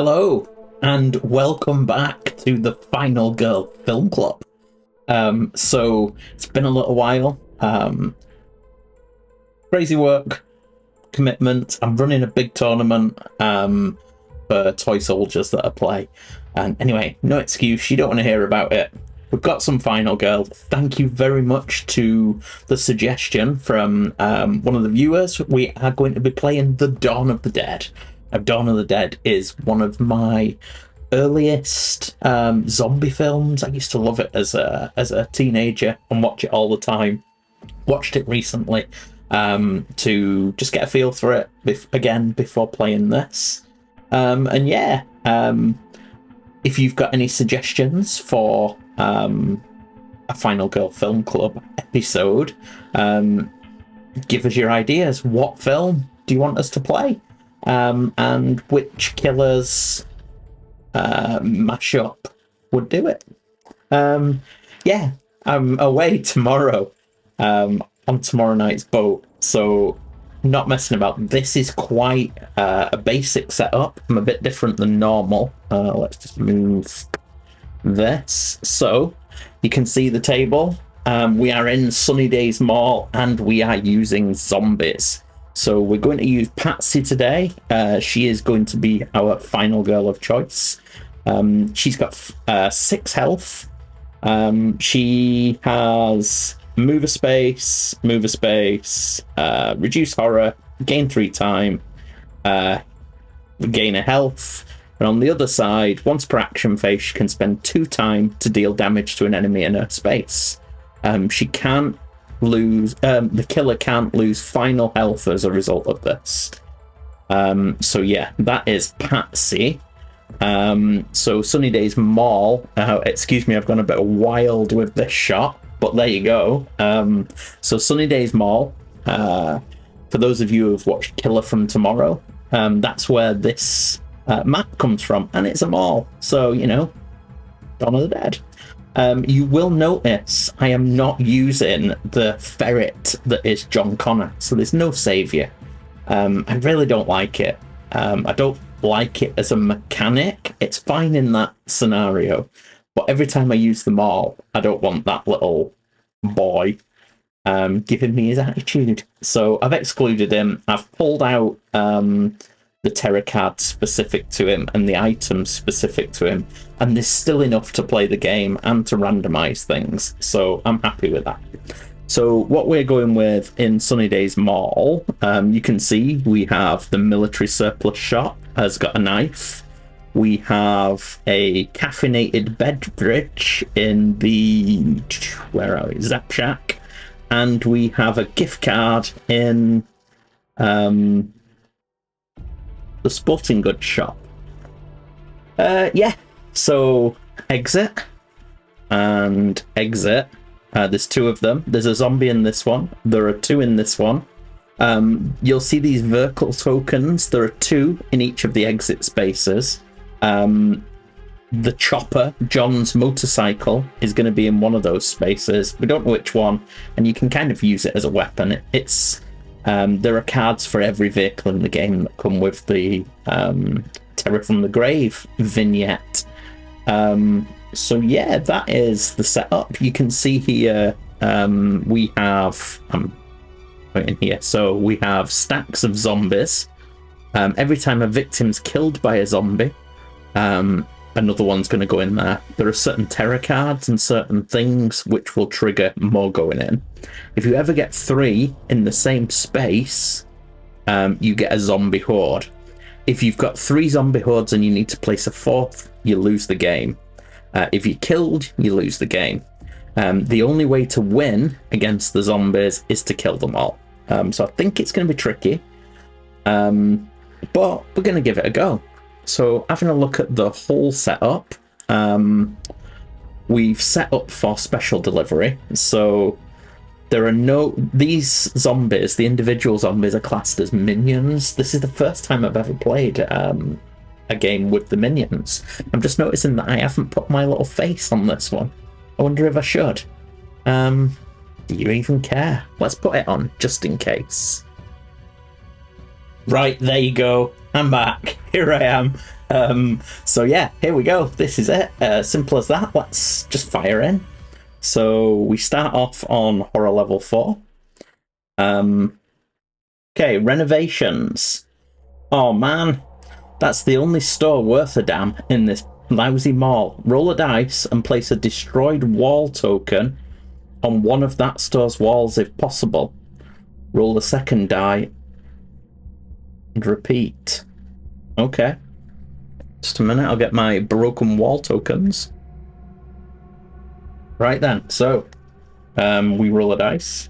Hello, and welcome back to the Final Girl Film Club. So it's been a little while. Crazy work, commitment. I'm running a big tournament for toy soldiers that I play. And anyway, no excuse, you don't want to hear about it. We've got some Final Girl. Thank you very much to the suggestion from one of the viewers. We are going to be playing The Dawn of the Dead. Dawn of the Dead is one of my earliest zombie films. I used to love it as a teenager and watch it all the time. Watched it recently to just get a feel for it again before playing this. If you've got any suggestions for a Final Girl Film Club episode, give us your ideas. What film do you want us to play? And which killers mashup would do it. I'm away tomorrow on tomorrow night's boat, so not messing about. This is quite a basic setup. I'm a bit different than normal. Let's just move this so you can see the table. We are in Sunnydaze Mall and we are using zombies. So we're going to use Patsy today. She is going to be our final girl of choice. She's got 6 health. She has move a space, reduce horror, gain 3 time, gain a health. And on the other side, once per action phase, she can spend 2 time to deal damage to an enemy in her space. She can't lose, the killer can't lose final health as a result of this. So yeah, that is Patsy. So Sunnydaze Mall, excuse me, I've gone a bit wild with this shot, but there you go. So Sunnydaze Mall, for those of you who have watched Killer from Tomorrow, that's where this map comes from, and it's a mall, so you know, Dawn of the Dead. You will notice I am not using the ferret that is John Connor, so there's no saviour. I really don't like it. I don't like it as a mechanic. It's fine in that scenario, but every time I use the mall, I don't want that little boy giving me his attitude. So I've excluded him. I've pulled out the terror card specific to him and the items specific to him, and there's still enough to play the game and to randomize things, so I'm happy with that. So what we're going with in Sunnydaze Mall, you can see we have the military surplus shop has got a knife. We have a caffeinated bed bridge in the Zap Shack, and we have a gift card in the sporting goods shop. So exit and exit. There's 2 of them. There's a zombie in this one. There are 2 in this one. You'll see these vertical tokens. There are 2 in each of the exit spaces. The chopper, John's motorcycle, is going to be in one of those spaces. We don't know which one, and you can kind of use it as a weapon. There are cards for every vehicle in the game that come with the Terror from the Grave vignette. So yeah, that is the setup. You can see here we have right in here. So we have stacks of zombies. Every time a victim's killed by a zombie, another one's going to go in there. There are certain terror cards and certain things which will trigger more going in. If you ever get 3 in the same space, you get a zombie horde. If you've got 3 zombie hordes and you need to place a 4th, you lose the game. If you're killed, you lose the game. The only way to win against the zombies is to kill them all. So I think it's going to be tricky, but we're going to give it a go. So having a look at the whole setup, we've set up for special delivery. So there are these zombies, the individual zombies, are classed as minions. This is the first time I've ever played a game with the minions. I'm just noticing that I haven't put my little face on this one. I wonder if I should. Do you even care? Let's put it on, just in case. Right, there you go. I'm back. Here I am. So yeah, here we go. This is it. Simple as that. Let's just fire in. So we start off on horror level 4. Okay, renovations. Oh man, that's the only store worth a damn in this lousy mall. Roll a dice and place a destroyed wall token on one of that store's walls if possible. Roll the second die and repeat. Okay. Just a minute, I'll get my broken wall tokens. Right then, so we roll a dice.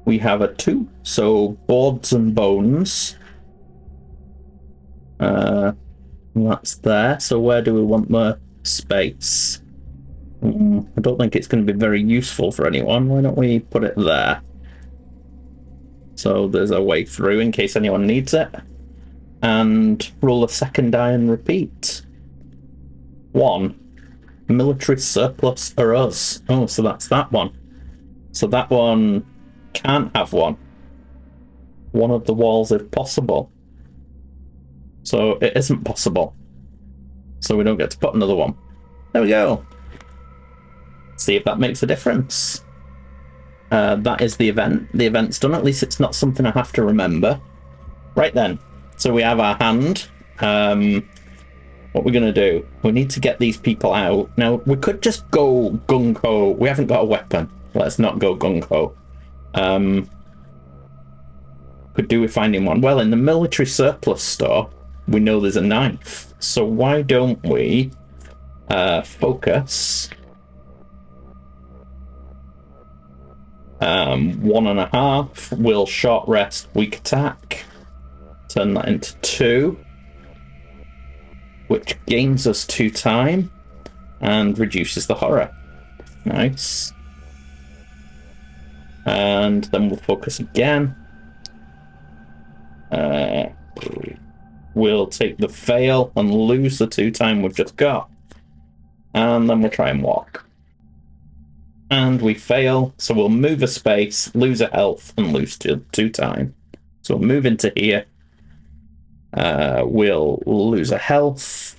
We have a 2, so boards and bones. That's there. So where do we want the space? I don't think it's going to be very useful for anyone. Why don't we put it there? So there's a way through in case anyone needs it. And roll a second die and repeat. 1. Military surplus or us. Oh, so that's that one. So that one can't have one. One of the walls if possible. So it isn't possible. So we don't get to put another one. There we go. See if that makes a difference. That is the event. The event's done. At least it's not something I have to remember. Right then. So we have our hand. What we're going to do, we need to get these people out. Now, we could just go gung-ho. We haven't got a weapon. Let's not go gung-ho. Could do with finding one. Well, in the military surplus store, we know there's a knife. So why don't we focus 1.5. We'll short rest, weak attack. Turn that into 2. Which gains us 2 time and reduces the horror. Nice. And then we'll focus again. We'll take the fail and lose the 2 time we've just got. And then we'll try and walk. And we fail, so we'll move a space, lose a health, and lose 2 time. So we'll move into here. We'll lose a health.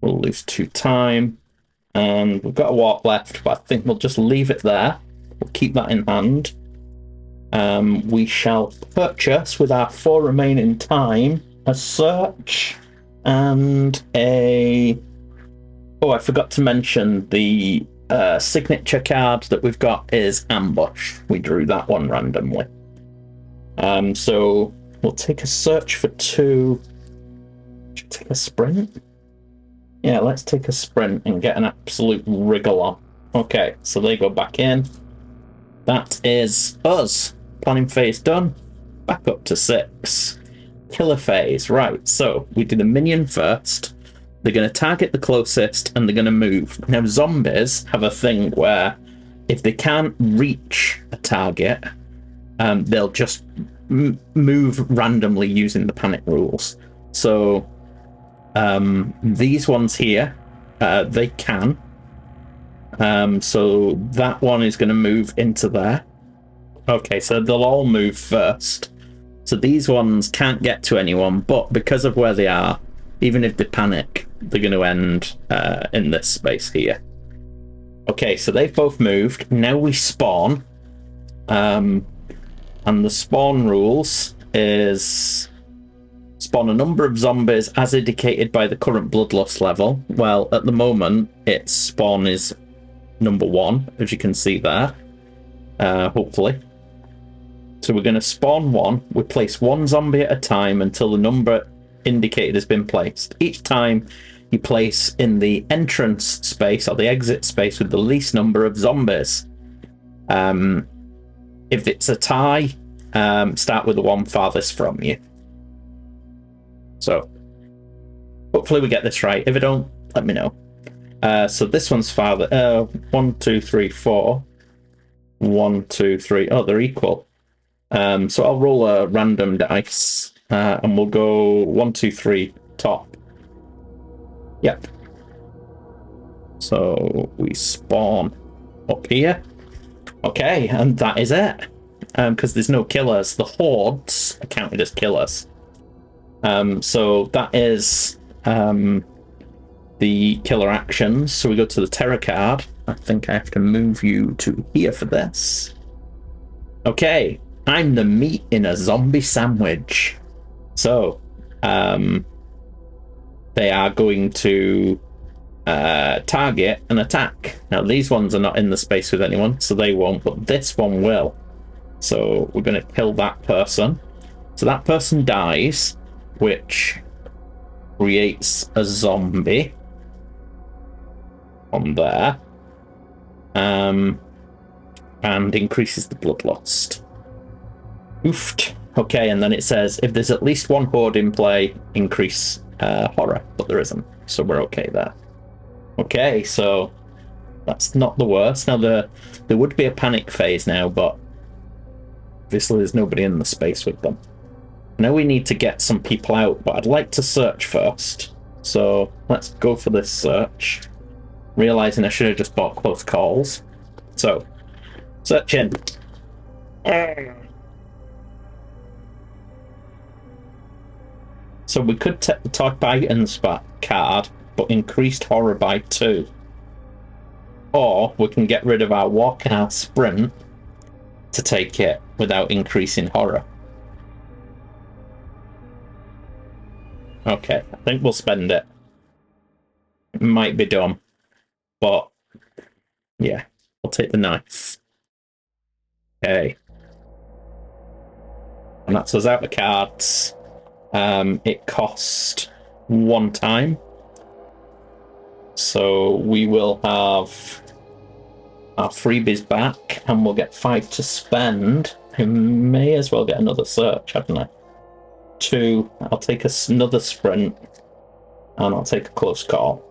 We'll lose 2 time. And we've got a walk left, but I think we'll just leave it there. We'll keep that in hand. We shall purchase with our 4 remaining time a search and a... Oh, I forgot to mention the signature card that we've got is ambush. We drew that one randomly. So we'll take a search for 2. Should we take a sprint? Yeah, let's take a sprint and get an absolute wriggle on. Okay, so they go back in. That is us. Planning phase done. Back up to 6. Killer phase. Right, so we do the minion first. They're going to target the closest and they're going to move. Now, zombies have a thing where if they can't reach a target, they'll just move randomly using the panic rules. So these ones here, they can. So that one is going to move into there. Okay, so they'll all move first. So these ones can't get to anyone, but because of where they are, even if they panic, they're going to end in this space here. Okay, so they've both moved. Now we spawn. And the spawn rules is spawn a number of zombies as indicated by the current bloodlust level. Well, at the moment, its spawn is number 1, as you can see there. Hopefully. So we're going to spawn 1. We place 1 zombie at a time until the number indicated has been placed. Each time you place in the entrance space or the exit space with the least number of zombies. If it's a tie, start with the one farthest from you. So hopefully we get this right. If I don't, let me know. So this one's farther. 1, 2, 3, 4. 1, 2, 3. Oh, they're equal. So I'll roll a random dice. And we'll go 1, 2, 3 top. Yep. So we spawn up here. Okay, and that is it. Because there's no killers. The hordes are counted as killers. So that is the killer actions. So we go to the terror card. I think I have to move you to here for this. Okay, I'm the meat in a zombie sandwich. So, they are going to target and attack. Now, these ones are not in the space with anyone, so they won't, but this one will. So we're going to kill that person. So that person dies, which creates a zombie on there, and increases the bloodlust. Oofed. Okay, and then it says if there's at least one horde in play, increase horror, but there isn't, so we're okay there. Okay, so that's not the worst. Now there would be a panic phase now, but obviously there's nobody in the space with them. I know we need to get some people out, but I'd like to search first. So let's go for this search. Realizing I should have just bought close calls. So, searching. So we could take the type items back card, but increased horror by 2. Or we can get rid of our walk and our sprint to take it without increasing horror. Okay, I think we'll spend it. It might be dumb, but yeah, we'll take the knife. Okay. And that's us out of cards. It cost 1 time. So we will have our freebies back, and we'll get 5 to spend. I may as well get another search, hadn't I? 2. I'll take another sprint, and I'll take a close call.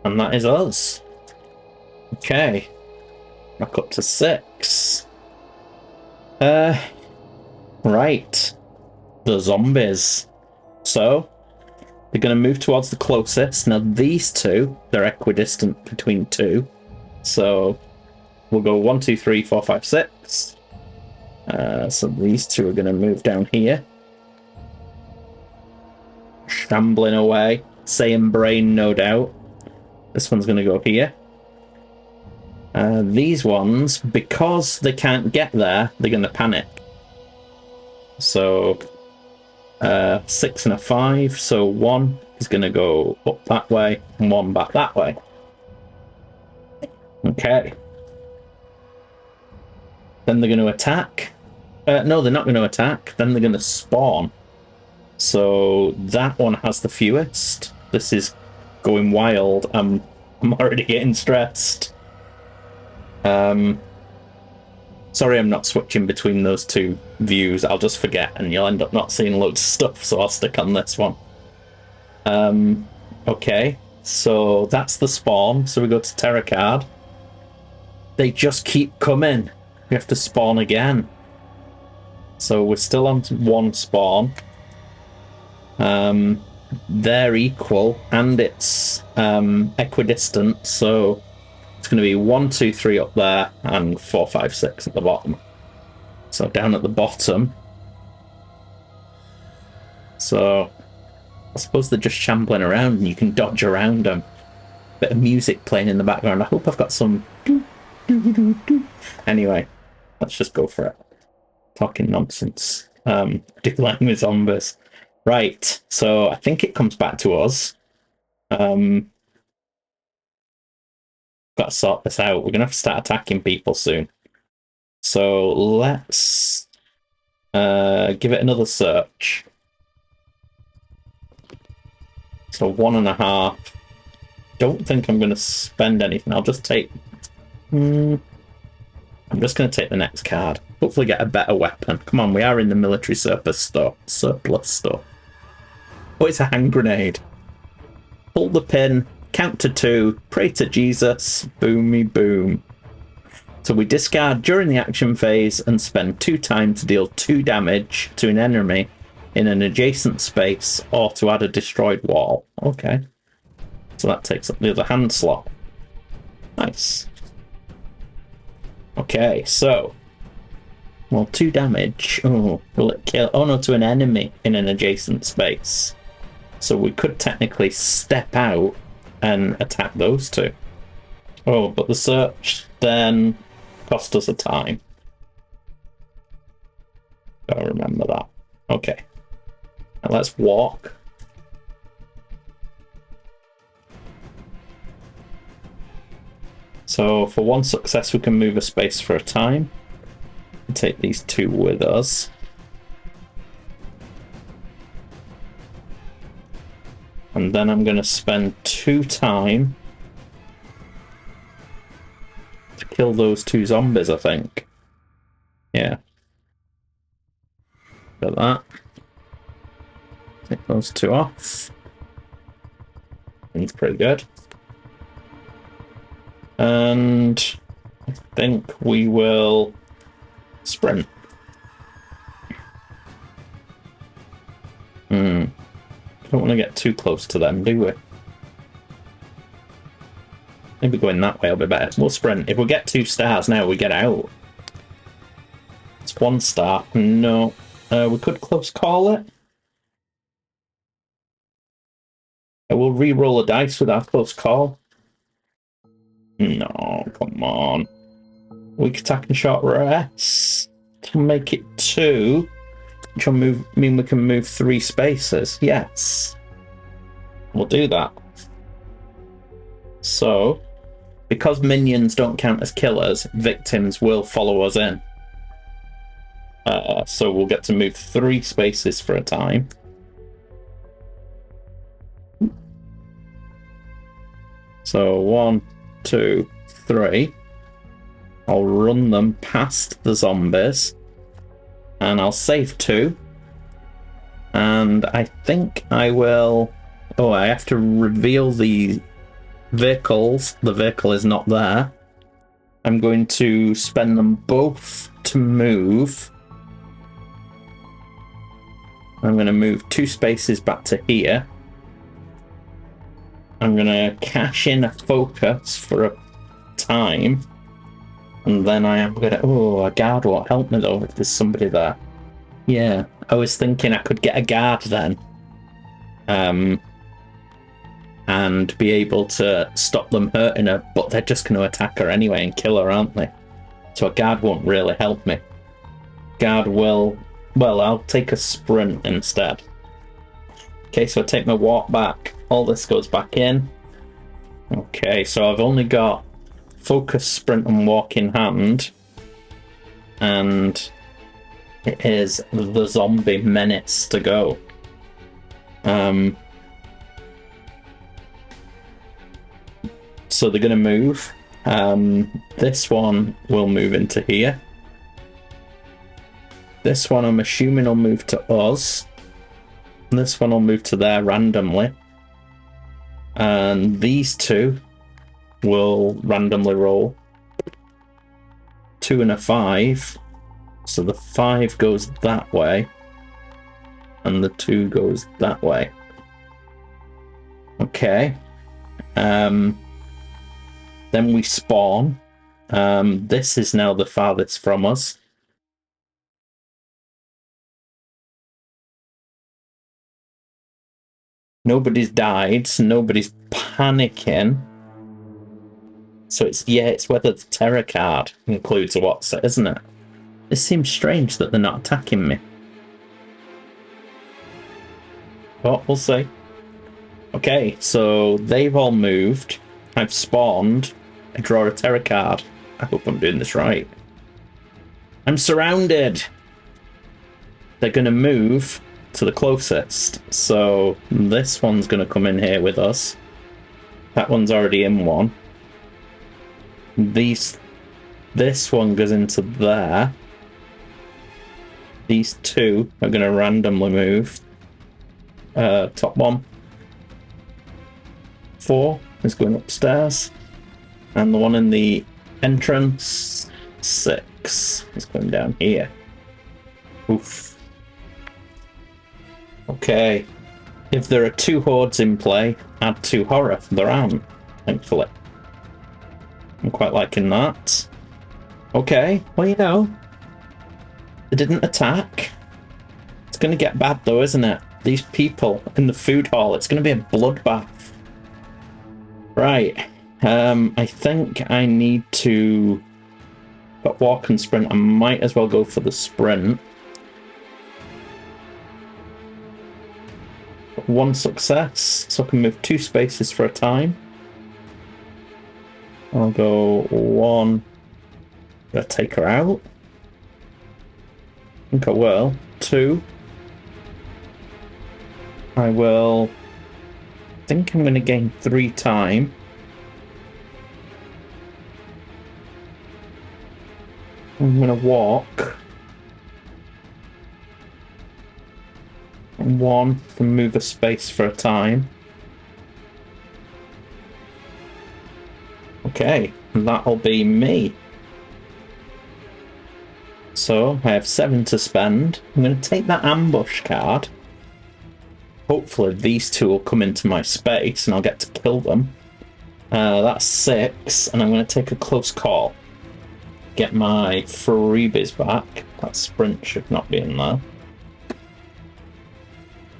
And that is us. Okay. Back up to 6. Right. The zombies. So, they're going to move towards the closest. Now, these two, they're equidistant between 2. So, we'll go 1, 2, 3, 4, 5, 6. So, these two are going to move down here. Shambling away. Saying brain, no doubt. This one's going to go here. These ones, because they can't get there, they're going to panic. So, 6 and a 5. So 1 is going to go up that way, and 1 back that way. Okay. Then they're going to attack. No, they're not going to attack. Then they're going to spawn. So that one has the fewest. This is going wild. I'm already getting stressed. Sorry I'm not switching between those two views. I'll just forget and you'll end up not seeing loads of stuff, so I'll stick on this one. Okay, so that's the spawn. So we go to terror card. They just keep coming. We have to spawn again. So we're still on 1 spawn. They're equal, and it's equidistant, so it's going to be 1, 2, 3 up there, and 4, 5, 6 at the bottom. So down at the bottom. So I suppose they're just shambling around, and you can dodge around them. Bit of music playing in the background. I hope I've got some. Anyway, let's just go for it. Talking nonsense. Dealing with zombies. Right, so I think it comes back to us. Got to sort this out. We're going to have to start attacking people soon. So let's give it another search. So 1.5. Don't think I'm going to spend anything. I'll just take... I'm just going to take the next card. Hopefully get a better weapon. Come on, we are in the military surplus store. Oh, it's a hand grenade. Pull the pin, count to 2, pray to Jesus, boomy boom. So we discard during the action phase and spend 2 time to deal 2 damage to an enemy in an adjacent space or to add a destroyed wall. Okay. So that takes up the other hand slot. Nice. Okay, so... Well, 2 damage. Oh, will it kill? Oh no, to an enemy in an adjacent space. So we could technically step out and attack those two. Oh, but the search then cost us a time. Gotta remember that. Okay. Now let's walk. So for one success, we can move a space for a time. Take these two with us. And then I'm going to spend 2 time to kill those 2 zombies, I think. Yeah. Got that. Take those 2 off. That's pretty good. And I think we will sprint. Don't want to get too close to them, do we? Maybe going that way will be better. We'll sprint. If we get 2 stars now, we get out. It's 1 star. No. We could close call it. I will re-roll a dice with our close call. No, come on. Weak attack and short rest to make it 2, which will mean we can move 3 spaces. Yes, we'll do that. So, because minions don't count as killers, victims will follow us in. So we'll get to move 3 spaces for a time. So 1, 2, 3. I'll run them past the zombies. And I'll save 2. And I think I will... Oh, I have to reveal the vehicles. The vehicle is not there. I'm going to spend them both to move. I'm going to move 2 spaces back to here. I'm going to cash in a focus for a time. And then I am going to... Oh, a guard won't help me though if there's somebody there. Yeah, I was thinking I could get a guard then. And be able to stop them hurting her, but they're just going to attack her anyway and kill her, aren't they? So a guard won't really help me. Guard will... Well, I'll take a sprint instead. Okay, so I take my walk back. All this goes back in. Okay, so I've only got focus, sprint, and walk in hand. And it is the zombie menace to go. So they're going to move. This one will move into here. This one I'm assuming will move to us. And this one will move to there randomly. And these 2 will randomly roll. 2 and a 5. So the 5 goes that way. And the 2 goes that way. Okay. Then we spawn. This is now the farthest from us. Nobody's died, so nobody's panicking. So it's whether the terror card includes a what's it, isn't it? It seems strange that they're not attacking me. But we'll see. Okay, so they've all moved. I've spawned. I draw a terror card. I hope I'm doing this right. I'm surrounded. They're going to move to the closest. So this one's going to come in here with us. That one's already in one. This one goes into there. These 2 are going to randomly move. Top one. 4 is going upstairs. And the one in the entrance, 6, is going down here. Oof. Okay. If there are 2 hordes in play, add 2 horror. There aren't, thankfully. I'm quite liking that. Okay, well, you know, they didn't attack. It's going to get bad though, isn't it? these people in the food hall. It's going to be a bloodbath. Right. I think I need to... Got walk and sprint. I might as well go for the sprint. One success, so I can move 2 spaces for a time. I'll go 1. Gonna take her out. I think I will. 2. I will... I think I'm going to gain 3 time. I'm going to walk. 1 to move a space for a time. Okay, that'll be me. So I have 7 to spend. I'm going to take that ambush card. Hopefully these 2 will come into my space and I'll get to kill them. That's 6, and I'm going to take a close call. Get my freebies back. That sprint should not be in there.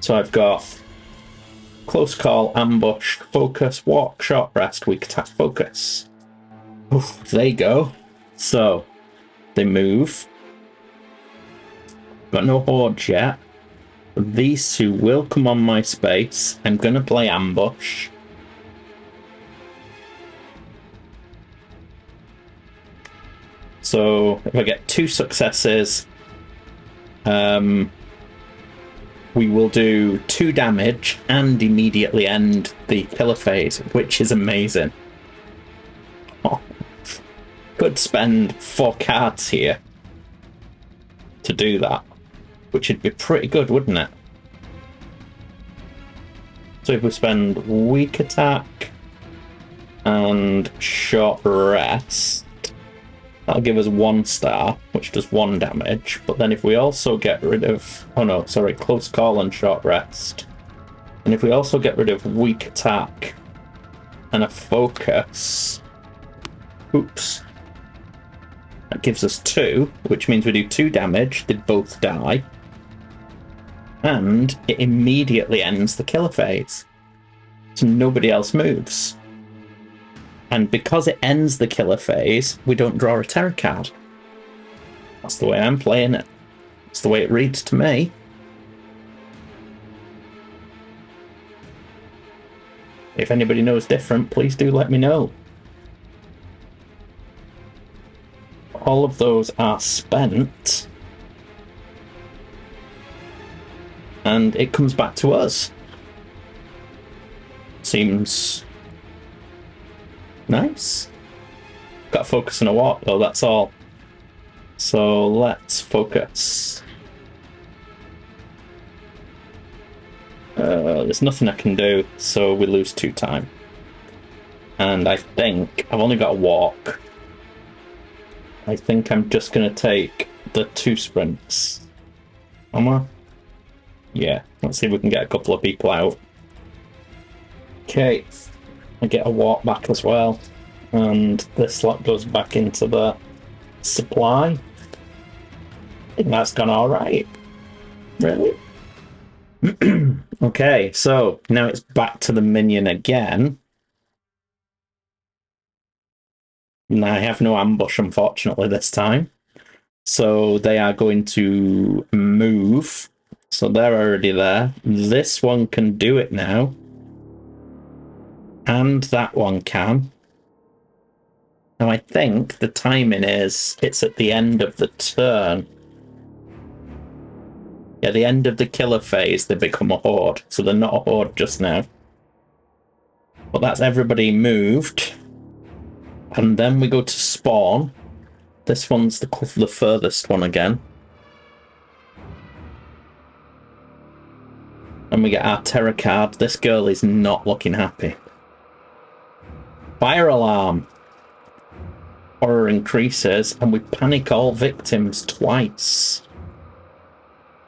So I've got close call, ambush, focus, walk, short rest, weak attack, focus. Oof, there you go. So they move. Got no hordes yet. These 2 will come on my space. I'm going to play ambush. So if I get 2 successes, we will do 2 damage and immediately end the killer phase, which is amazing. Oh, could spend 4 cards here to do that, which would be pretty good, wouldn't it? So if we spend weak attack and short rest, that'll give us 1 star, which does 1 damage. But then if we also get rid of... Oh no, sorry, close call and short rest. And if we also get rid of weak attack and a focus... Oops. That gives us 2, which means we do 2 damage. They both die. And it immediately ends the killer phase. So nobody else moves. And because it ends the killer phase, we don't draw a terror card. That's the way I'm playing it. It's the way it reads to me. If anybody knows different, please do let me know. All of those are spent. And it comes back to us. Seems... nice. Got to focus on a walk though, that's all. So let's focus. There's nothing I can do, so we lose 2 time. And I think I've only got a walk. I think I'm just going to take the 2 sprints. Am I? Yeah, let's see if we can get a couple of people out. Okay. I get a walk back as well, and this slot goes back into the supply. I think that's gone alright. Really? Okay, so now it's back to the minion again. And I have no ambush, unfortunately, this time. So they are going to move. So they're already there. This one can do it now. And that one can. Now I think the timing is it's at the end of the turn. Yeah, the end of the killer phase, they become a horde. So they're not a horde just now. But that's everybody moved. And then we go to spawn. This one's the furthest one again. And we get our terror card. This girl is not looking happy. Fire alarm. Horror increases, and we panic all victims twice.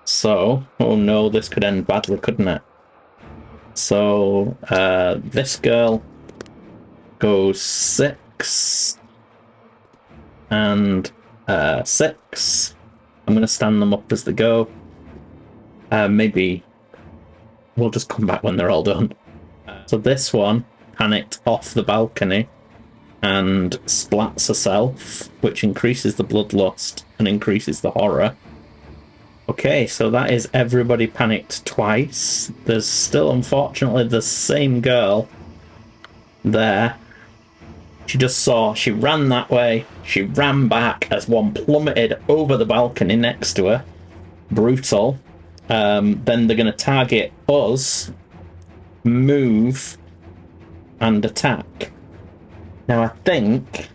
So, oh no, this could end badly, couldn't it? So, this girl goes 6 and 6. I'm going to stand them up as they go. Maybe we'll just come back when they're all done. So this one panicked off the balcony and splats herself, which increases the bloodlust and increases the horror. Okay, so that is everybody panicked twice. There's still, unfortunately, the same girl there. She just saw, she ran that way, she ran back as one plummeted over the balcony next to her. Brutal. Then they're going to target us, move, and attack. Now, I think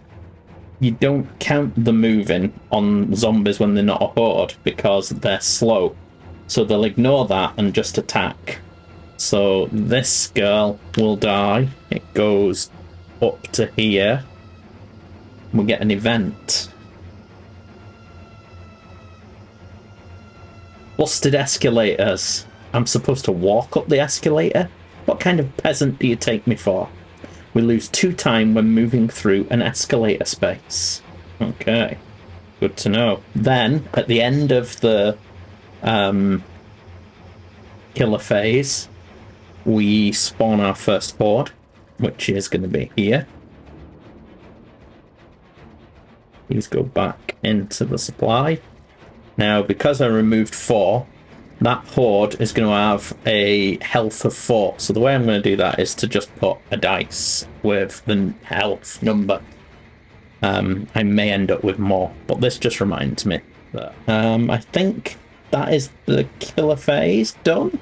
you don't count the moving on zombies when they're not a horde because they're slow. So they'll ignore that and just attack. So this girl will die. It goes up to here. We'll get an event. Busted escalators. I'm supposed to walk up the escalator? What kind of peasant do you take me for? We lose 2 time when moving through an escalator space. Okay. Good to know. Then, at the end of the killer phase, we spawn our first horde, which is going to be here. These go back into the supply. Now, because I removed 4, that horde is going to have a health of 4. So the way I'm going to do that is to just put a dice with the health number. I may end up with more, but this just reminds me that I think that is the killer phase done.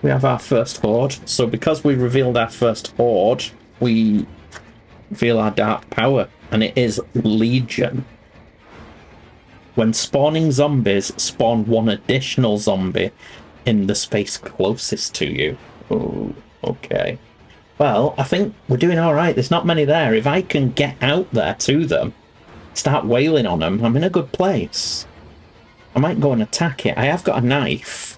We have our first horde. So because we revealed our first horde, we feel our dark power, and it is Legion. When spawning zombies, spawn 1 additional zombie in the space closest to you. Oh, okay. Well, I think we're doing all right. There's not many there. If I can get out there to them, start wailing on them, I'm in a good place. I might go and attack it. I have got a knife.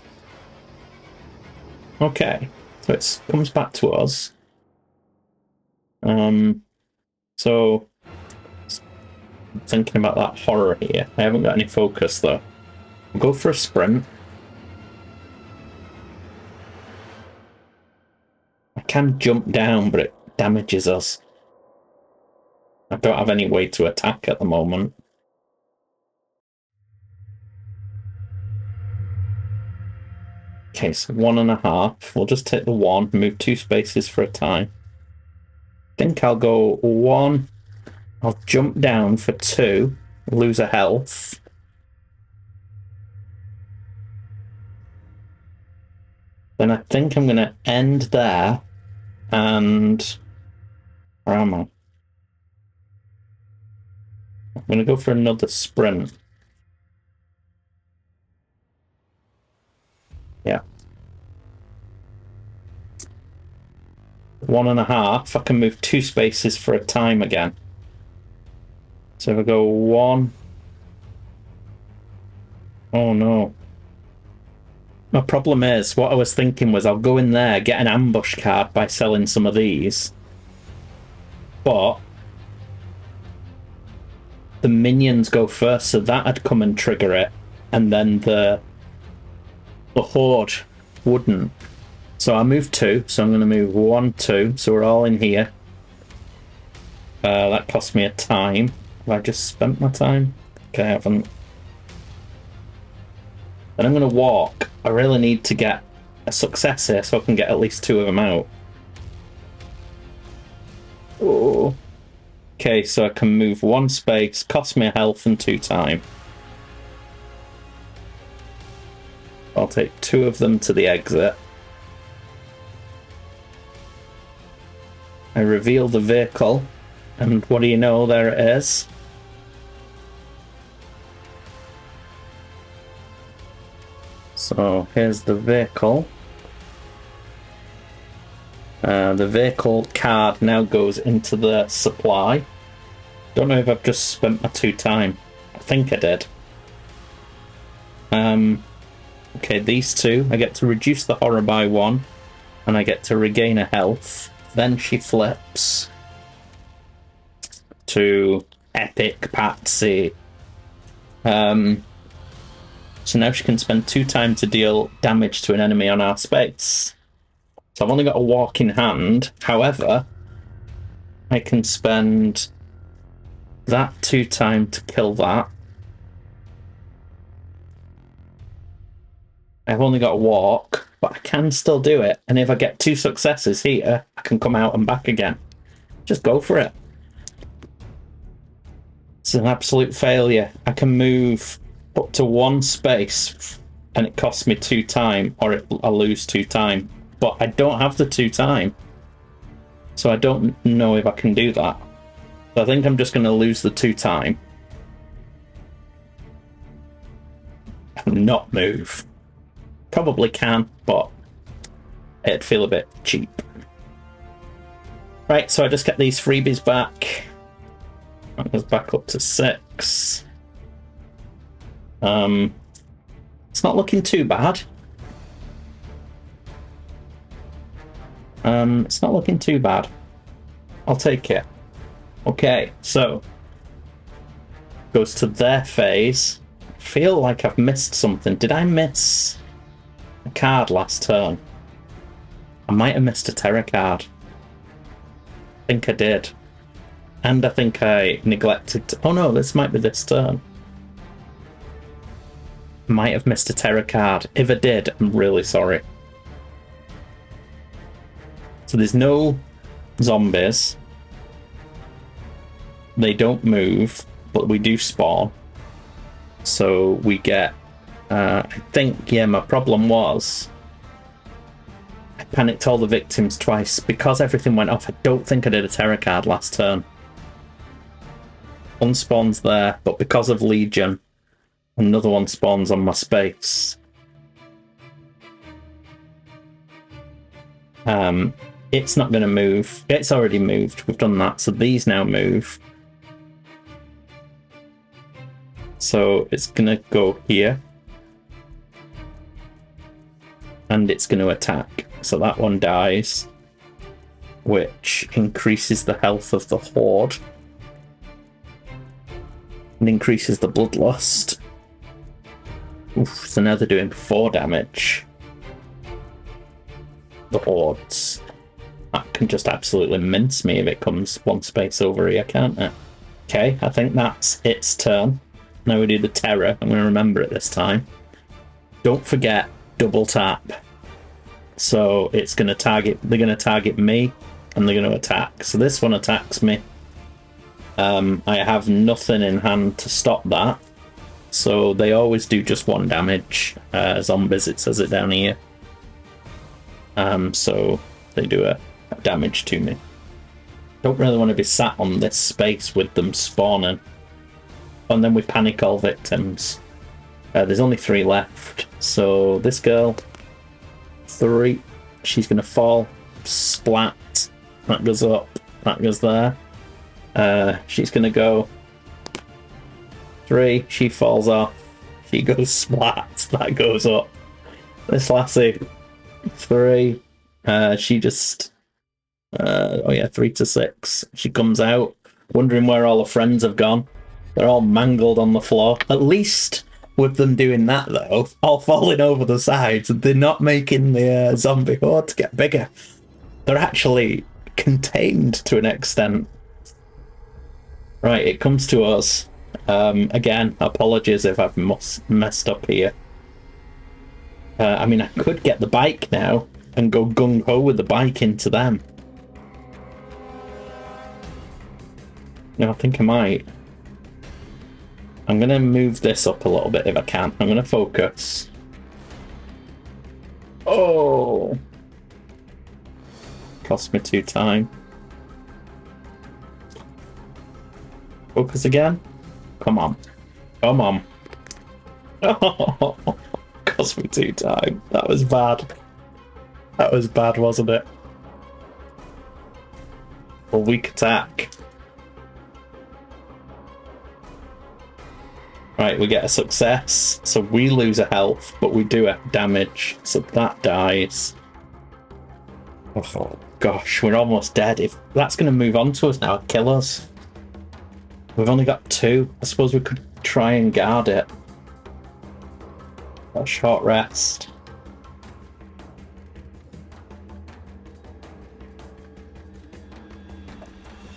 Okay, so it comes back to us. So thinking about that horror here. I haven't got any focus though. I'll go for a sprint. I can jump down, but it damages us. I don't have any way to attack at the moment. Okay, so 1.5. We'll just take the 1, move 2 spaces for a time. I think I'll go 1. I'll jump down for 2, lose a health. Then I think I'm going to end there, and where am I? I'm going to go for another sprint. Yeah. 1.5. I can move 2 spaces for a time again. So if I go 1. Oh no. My problem is, what I was thinking was I'll go in there, get an ambush card by selling some of these. But the minions go first, so that'd come and trigger it. And then the horde wouldn't. So I moved 2, so I'm going to move 1, 2. So we're all in here. That cost me a time. Have I just spent my time? Okay, I haven't. Then I'm going to walk. I really need to get a success here so I can get at least 2 of them out. Oh. Okay, so I can move 1 space, cost me a health and 2 time. I'll take 2 of them to the exit. I reveal the vehicle, and what do you know, there it is. So here's the vehicle. The vehicle card now goes into the supply. Don't know if I've just spent my 2 time. I think I did. Okay, these 2. I get to reduce the horror by 1, and I get to regain a health. Then she flips to Epic Patsy. So now she can spend 2 time to deal damage to an enemy on our space. So I've only got a walk in hand. However, I can spend that 2 time to kill that. I've only got a walk, but I can still do it. And if I get 2 successes here, I can come out and back again. Just go for it. It's an absolute failure. I can move up to 1 space and it costs me 2 time, or I lose 2 time. But I don't have the 2 time. So I don't know if I can do that. So I think I'm just going to lose the 2 time. And not move. Probably can, but it'd feel a bit cheap. Right, so I just get these freebies back. That goes back up to 6. It's not looking too bad. It's not looking too bad. I'll take it. Okay, so goes to their phase. I feel like I've missed something. Did I miss a card last turn? I might have missed a terror card. I think I did. And I think I neglected to... Oh no, this might be this turn. Might have missed a terror card. If I did, I'm really sorry. So there's no zombies. They don't move, but we do spawn. So we get... I think, yeah, my problem was... I panicked all the victims twice. Because everything went off, I don't think I did a terror card last turn. One spawns there, but because of Legion, another one spawns on my space. It's not going to move. It's already moved. We've done that. So these now move. So it's going to go here. And it's going to attack. So that one dies. Which increases the health of the horde. And increases the bloodlust. Oof, so now they're doing 4 damage. The hordes. That can just absolutely mince me if it comes 1 space over here, can't it? Okay, I think that's its turn. Now we do the terror. I'm going to remember it this time. Don't forget, double tap. So it's going to target... They're going to target me, and they're going to attack. So this one attacks me. I have nothing in hand to stop that. So they always do just 1 damage. Zombies, it says it down here. So they do a damage to me. Don't really want to be sat on this space with them spawning. And then we panic all victims. There's only 3 left. So this girl, 3. She's going to fall. Splat. That goes up. That goes there. She's going to go 3. She falls off. She goes splat. That goes up. This lassie, 3. She just... oh yeah, 3 to 6. She comes out, wondering where all her friends have gone. They're all mangled on the floor. At least with them doing that, though, all falling over the sides, they're not making the zombie horde get bigger. They're actually contained to an extent. Right, it comes to us. Again, apologies if I've messed up here. I mean, I could get the bike now and go gung-ho with the bike into them. No, I think I might. I'm going to move this up a little bit if I can. I'm going to focus. Oh! Cost me 2 time. Focus again? Come on. Come on. Oh, cost me 2 time. That was bad. That was bad, wasn't it? A weak attack. Right, we get a success. So we lose a health, but we do a damage. So that dies. Oh gosh, we're almost dead. If that's going to move on to us now, kill us. We've only got 2. I suppose we could try and guard it. A short rest.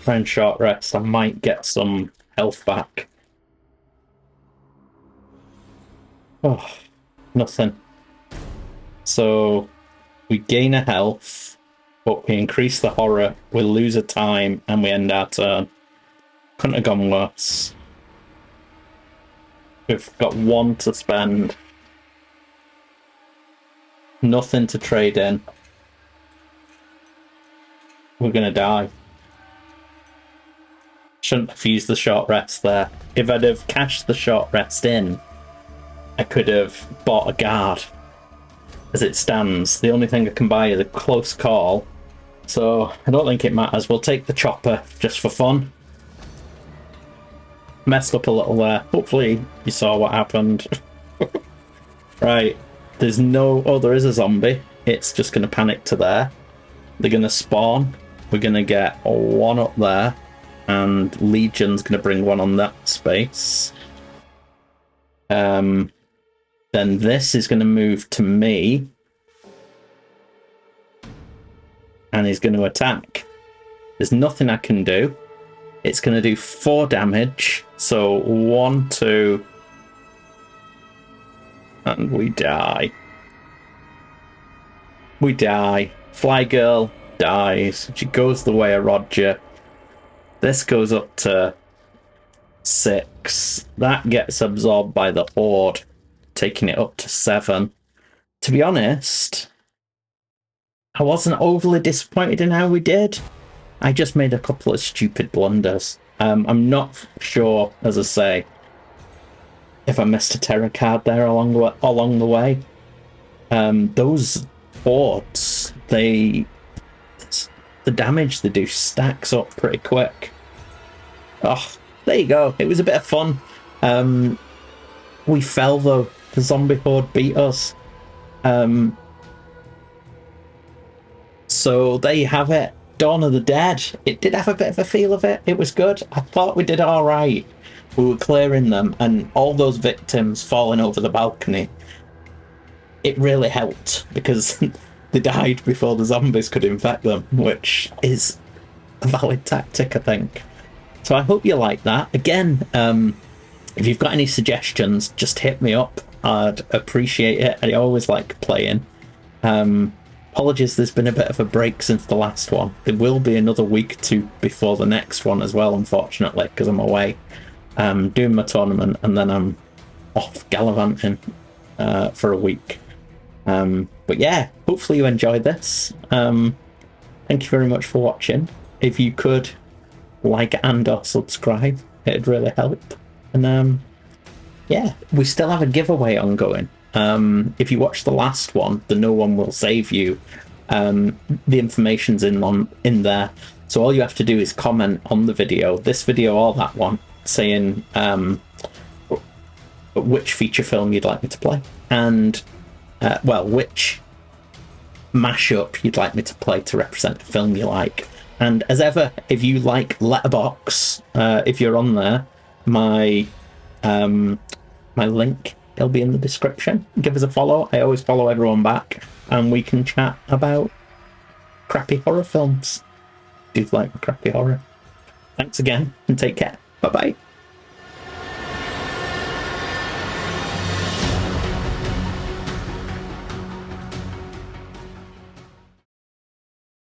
Try and short rest. I might get some health back. Oh, nothing. So we gain a health, but we increase the horror, we lose a time, and we end our turn. Couldn't have gone worse. We've got 1 to spend. Nothing to trade in. We're gonna die. Shouldn't have used the short rest there. If I'd have cashed the short rest in, I could have bought a guard. As it stands, the only thing I can buy is a close call. So I don't think it matters. We'll take the chopper just for fun. Messed up a little there. Hopefully you saw what happened. Right. There's no... Oh, there is a zombie. It's just going to panic to there. They're going to spawn. We're going to get 1 up there. And Legion's going to bring 1 on that space. Then this is going to move to me. And he's going to attack. There's nothing I can do. It's going to do 4 damage. So 1, 2... And we die. We die. Fly Girl dies. She goes the way of Roger. This goes up to 6. That gets absorbed by the horde, taking it up to 7. To be honest, I wasn't overly disappointed in how we did. I just made a couple of stupid blunders. I'm not sure, as I say, if I missed a terror card there along the way. Those hordes, the damage they do stacks up pretty quick. Oh, there you go. It was a bit of fun. We fell though. The zombie horde beat us. So there you have it. Dawn of the Dead. It did have a bit of a feel of it. It was good. I thought we did all right. We were clearing them, and all those victims falling over the balcony. It really helped because they died before the zombies could infect them, which is a valid tactic, I think. So I hope you like that. Again, if you've got any suggestions, just hit me up. I'd appreciate it. I always like playing. Apologies, there's been a bit of a break since the last one. There will be another week or 2 before the next one as well, unfortunately, because I'm away doing my tournament, and then I'm off gallivanting for a week. But yeah, hopefully you enjoyed this. Thank you very much for watching. If you could like and or subscribe, it'd really help. And yeah, we still have a giveaway ongoing. If you watch the last one, the No One Will Save You, the information's in there. So all you have to do is comment on the video, this video or that one, saying which feature film you'd like me to play, and well, which mashup you'd like me to play to represent a film you like. And as ever, if you like Letterboxd, if you're on there, my link, it'll be in the description. Give us a follow. I always follow everyone back, and we can chat about crappy horror films. Do you like crappy horror? Thanks again, and take care. Bye bye.